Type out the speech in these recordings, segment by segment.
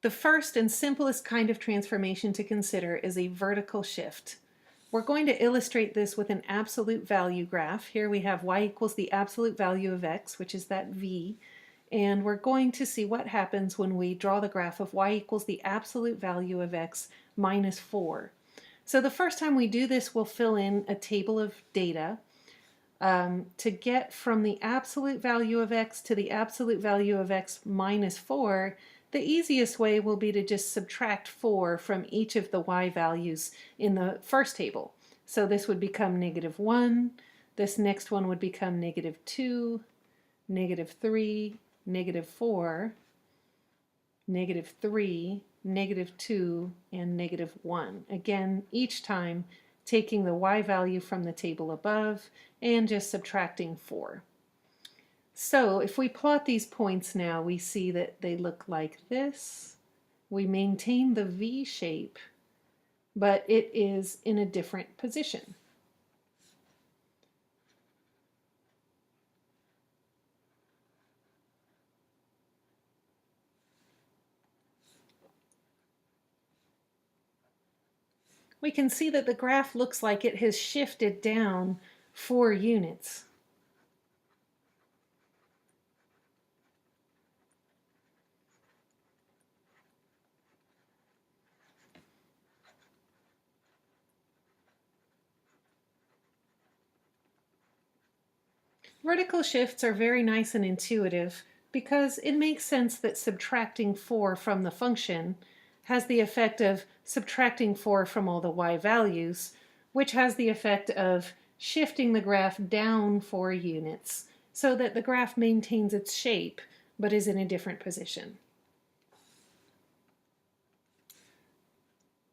The first and simplest kind of transformation to consider is a vertical shift. We're going to illustrate this with an absolute value graph. Here we have y equals the absolute value of x, which is that v, and we're going to see what happens when we draw the graph of y equals the absolute value of x minus 4. So the first time we do this, we'll fill in a table of data. To get from the absolute value of x to the absolute value of x minus 4, the easiest way will be to just subtract 4 from each of the y values in the first table. So this would become -1, this next one would become -2, -3, -4, -3, -2, and -1. Again, each time taking the y value from the table above and just subtracting 4. So if we plot these points now, we see that they look like this. We maintain the V shape, but it is in a different position. We can see that the graph looks like it has shifted down 4 units. Vertical shifts are very nice and intuitive because it makes sense that subtracting 4 from the function has the effect of subtracting 4 from all the y values, which has the effect of shifting the graph down 4 units so that the graph maintains its shape but is in a different position.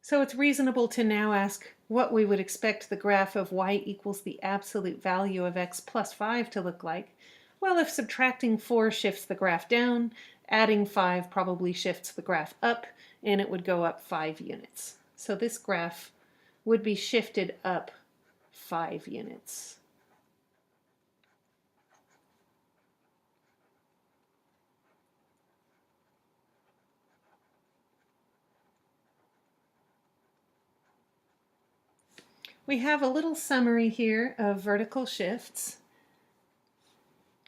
So it's reasonable to now ask what we would expect the graph of y equals the absolute value of x plus 5 to look like. Well, if subtracting 4 shifts the graph down, adding 5 probably shifts the graph up, and it would go up 5 units. So this graph would be shifted up 5 units. We have a little summary here of vertical shifts.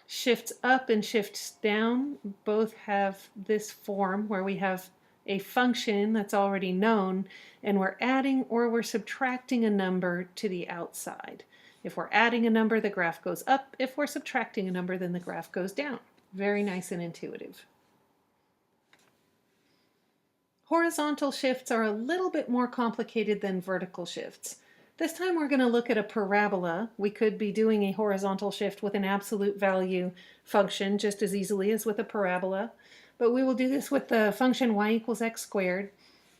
Shifts up and shifts down both have this form where we have a function that's already known and we're adding or we're subtracting a number to the outside. If we're adding a number, the graph goes up. If we're subtracting a number, then the graph goes down. Very nice and intuitive. Horizontal shifts are a little bit more complicated than vertical shifts. This time we're going to look at a parabola. We could be doing a horizontal shift with an absolute value function just as easily as with a parabola, but we will do this with the function y equals x squared,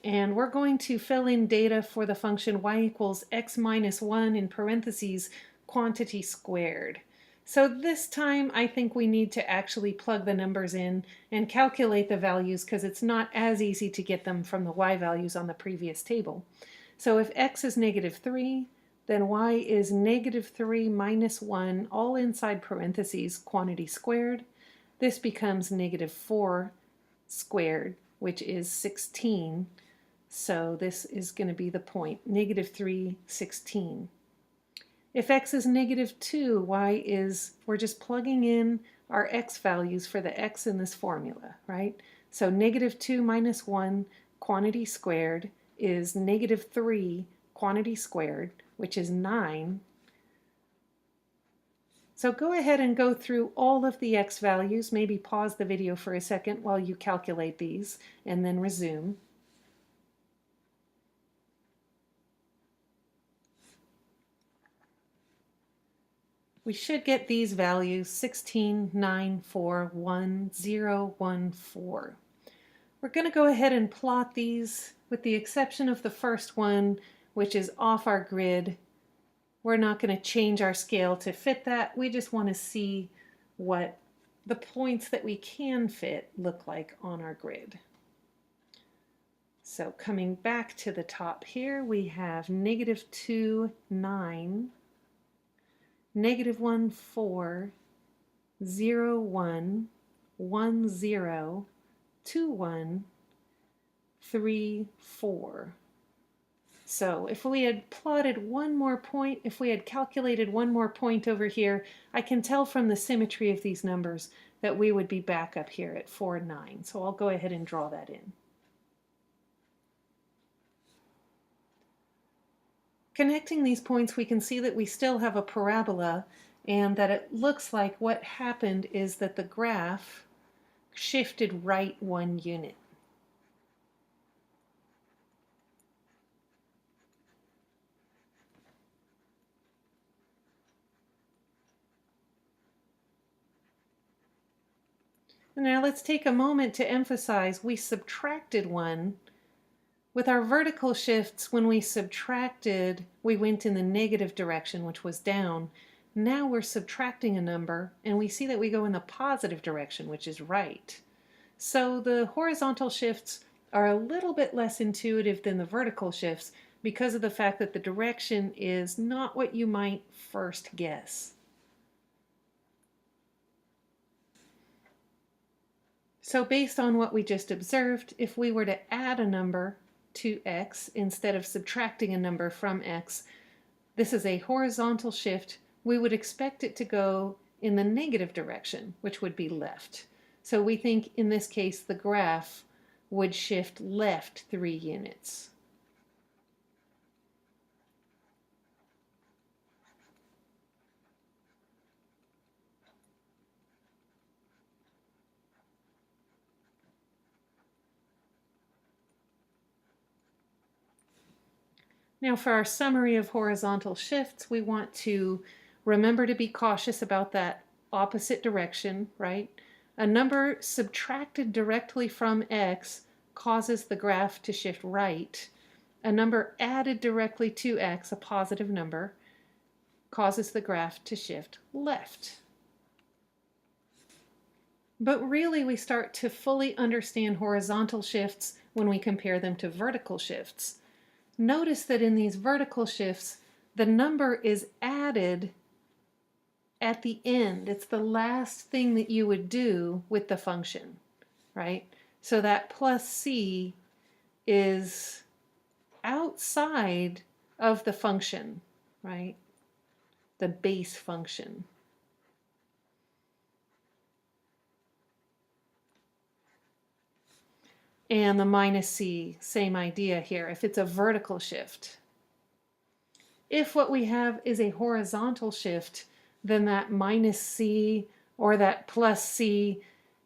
and we're going to fill in data for the function y equals x minus 1 in parentheses quantity squared. So this time I think we need to actually plug the numbers in and calculate the values because it's not as easy to get them from the y values on the previous table. So if x is -3, then y is -3 minus 1, all inside parentheses, quantity squared. This becomes -4 squared, which is 16. So this is going to be the point, -3, 16. If x is -2, y is, we're just plugging in our x values for the x in this formula, right? So -2 minus 1, quantity squared, is -3 quantity squared, which is 9. So go ahead and go through all of the x values. Maybe pause the video for a second while you calculate these and then resume. We should get these values 16, 9, 4, 1, 0, 1, 4. We're going to go ahead and plot these with the exception of the first one, which is off our grid. We're not going to change our scale to fit that. We just want to see what the points that we can fit look like on our grid. So coming back to the top here, we have -2, 9, -1, 4, 0, 1, 1, 0, 2, 1, 3, 4. So if we had plotted one more point, if we had calculated one more point over here, I can tell from the symmetry of these numbers that we would be back up here at 4, 9. So I'll go ahead and draw that in. Connecting these points, we can see that we still have a parabola, and that it looks like what happened is that the graph shifted right 1 unit. Now let's take a moment to emphasize we subtracted 1. With our vertical shifts, when we subtracted, we went in the negative direction, which was down. Now we're subtracting a number, and we see that we go in the positive direction, which is right. So the horizontal shifts are a little bit less intuitive than the vertical shifts because of the fact that the direction is not what you might first guess. So based on what we just observed, if we were to add a number to x instead of subtracting a number from x, this is a horizontal shift. We would expect it to go in the negative direction, which would be left. So we think in this case the graph would shift left 3 units. Now for our summary of horizontal shifts, we want to remember to be cautious about that opposite direction, right? A number subtracted directly from x causes the graph to shift right. A number added directly to x, a positive number, causes the graph to shift left. But really we start to fully understand horizontal shifts when we compare them to vertical shifts. Notice that in these vertical shifts, the number is added at the end. It's the last thing that you would do with the function, right? So that plus c is outside of the function, right? The base function. And the minus c, same idea here, if it's a vertical shift. If what we have is a horizontal shift, then that minus c or that plus c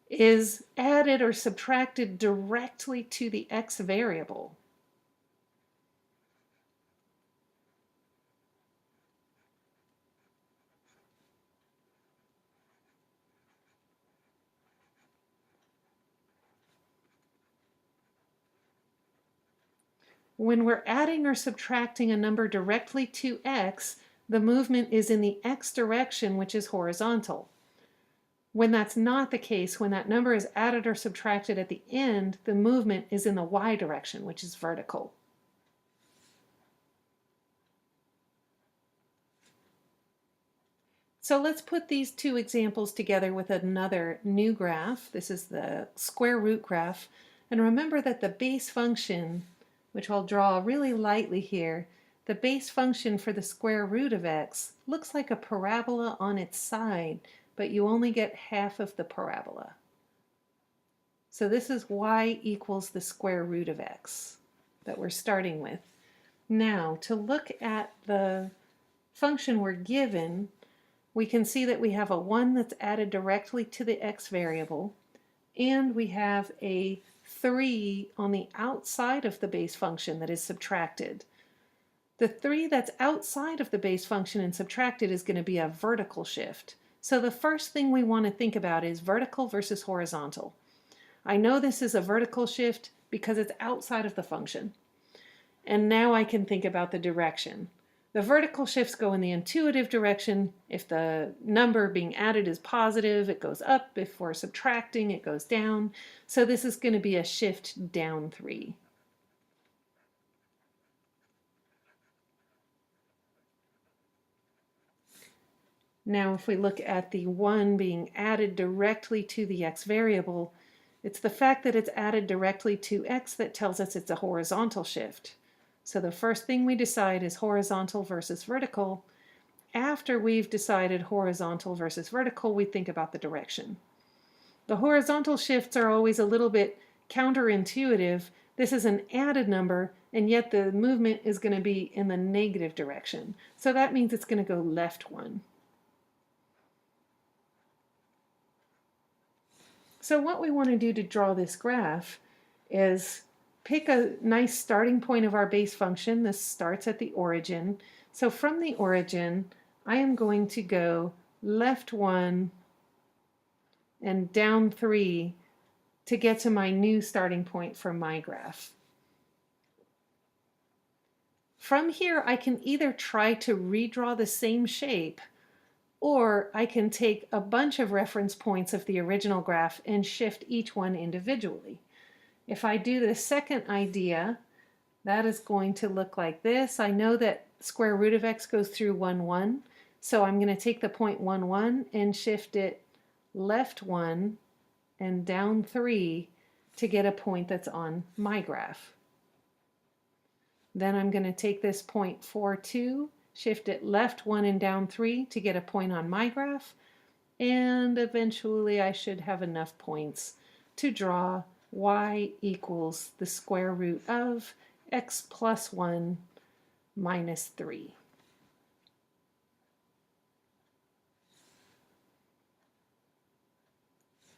is added or subtracted directly to the x variable. When we're adding or subtracting a number directly to x, the movement is in the x direction, which is horizontal. When that's not the case, when that number is added or subtracted at the end, the movement is in the y direction, which is vertical. So let's put these two examples together with another new graph. This is the square root graph. And remember that the base function, which I'll draw really lightly here, the base function for the square root of x looks like a parabola on its side, but you only get half of the parabola. So this is y equals the square root of x that we're starting with. Now, to look at the function we're given, we can see that we have a 1 that's added directly to the x variable, and we have a 3 on the outside of the base function that is subtracted. The 3 that's outside of the base function and subtracted is going to be a vertical shift. So the first thing we want to think about is vertical versus horizontal. I know this is a vertical shift because it's outside of the function. And now I can think about the direction. The vertical shifts go in the intuitive direction. If the number being added is positive, it goes up. If we're subtracting, it goes down. So this is going to be a shift down 3. Now if we look at the 1 being added directly to the x variable, It's the fact that it's added directly to x that tells us it's a horizontal shift. So the first thing we decide is horizontal versus vertical. After we've decided horizontal versus vertical, we think about the direction. The horizontal shifts are always a little bit counterintuitive. This is an added number, and yet the movement is going to be in the negative direction. So that means it's going to go left 1. So what we want to do to draw this graph is pick a nice starting point of our base function. This starts at the origin. So from the origin, I am going to go left 1 and down 3 to get to my new starting point for my graph. From here, I can either try to redraw the same shape, or I can take a bunch of reference points of the original graph and shift each one individually. If I do the second idea, that is going to look like this. I know that square root of x goes through 1, 1. So I'm going to take the point 1, 1 and shift it left 1 and down 3 to get a point that's on my graph. Then I'm going to take this point 4, 2, shift it left 1 and down 3 to get a point on my graph. And eventually I should have enough points to draw y equals the square root of x plus 1 minus 3.